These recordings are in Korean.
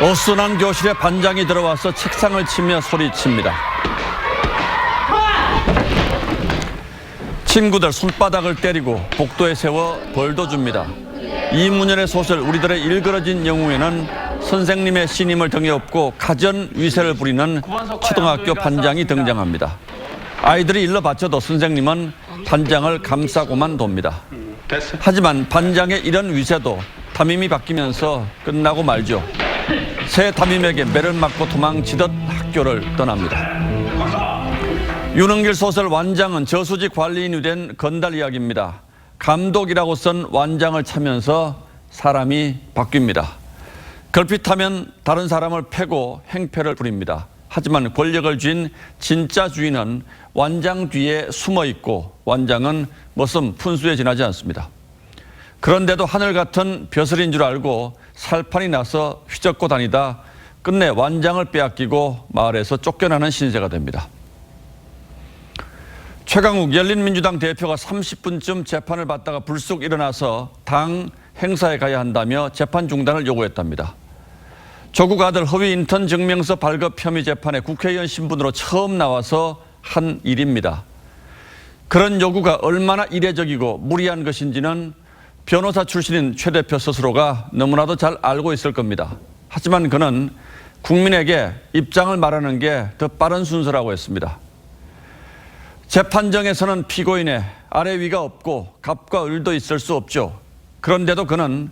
어수선한 교실에 반장이 들어와서 책상을 치며 소리칩니다. 친구들 손바닥을 때리고 복도에 세워 벌도 줍니다. 이문열의 소설 우리들의 일그러진 영웅에는 선생님의 신임을 등에 업고 가전 위세를 부리는 초등학교 반장이 등장합니다. 아이들이 일러 바쳐도 선생님은 반장을 감싸고만 돕니다. 하지만 반장의 이런 위세도 담임이 바뀌면서 끝나고 말죠. 새 담임에게 매를 맞고 도망치듯 학교를 떠납니다. 윤흥길 소설 완장은 저수지 관리인이 된 건달 이야기입니다. 감독이라고 쓴 완장을 차면서 사람이 바뀝니다. 걸핏하면 다른 사람을 패고 행패를 부립니다. 하지만 권력을 쥔 진짜 주인은 완장 뒤에 숨어 있고 완장은 머슴 푼수에 지나지 않습니다. 그런데도 하늘 같은 벼슬인 줄 알고 살판이 나서 휘젓고 다니다 끝내 완장을 빼앗기고 마을에서 쫓겨나는 신세가 됩니다. 최강욱 열린민주당 대표가 30분쯤 재판을 받다가 불쑥 일어나서 당 행사에 가야 한다며 재판 중단을 요구했답니다. 조국 아들 허위 인턴 증명서 발급 혐의 재판에 국회의원 신분으로 처음 나와서 한 일입니다. 그런 요구가 얼마나 이례적이고 무리한 것인지는 변호사 출신인 최 대표 스스로가 너무나도 잘 알고 있을 겁니다. 하지만 그는 국민에게 입장을 말하는 게 더 빠른 순서라고 했습니다. 재판정에서는 피고인의 아래 위가 없고 갑과 을도 있을 수 없죠. 그런데도 그는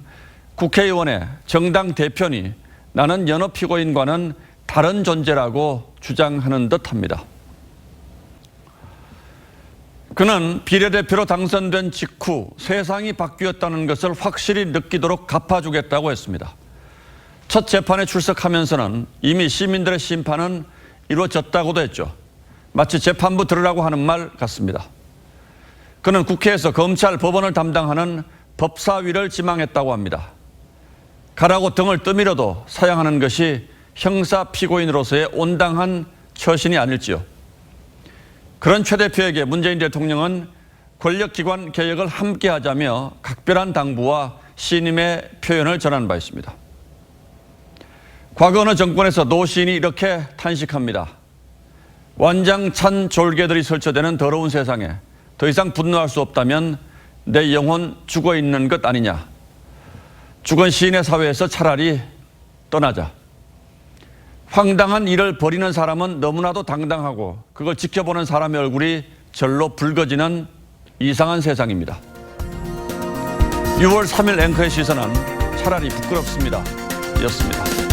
국회의원의 정당 대표니 나는 여느 피고인과는 다른 존재라고 주장하는 듯합니다. 그는 비례대표로 당선된 직후 세상이 바뀌었다는 것을 확실히 느끼도록 갚아주겠다고 했습니다. 첫 재판에 출석하면서는 이미 시민들의 심판은 이루어졌다고도 했죠. 마치 재판부 들으라고 하는 말 같습니다. 그는 국회에서 검찰, 법원을 담당하는 법사위를 지망했다고 합니다. 가라고 등을 떠밀어도 사양하는 것이 형사 피고인으로서의 온당한 처신이 아닐지요. 그런 최 대표에게 문재인 대통령은 권력기관 개혁을 함께 하자며 각별한 당부와 신임의 표현을 전한 바 있습니다. 과거 어느 정권에서 노 시인이 이렇게 탄식합니다. 완장찬 졸개들이 설쳐대는 더러운 세상에 더 이상 분노할 수 없다면 내 영혼 죽어있는 것 아니냐. 죽은 시인의 사회에서 차라리 떠나자. 황당한 일을 벌이는 사람은 너무나도 당당하고 그걸 지켜보는 사람의 얼굴이 절로 붉어지는 이상한 세상입니다. 6월 3일 앵커의 시선은 차라리 부끄럽습니다. 였습니다.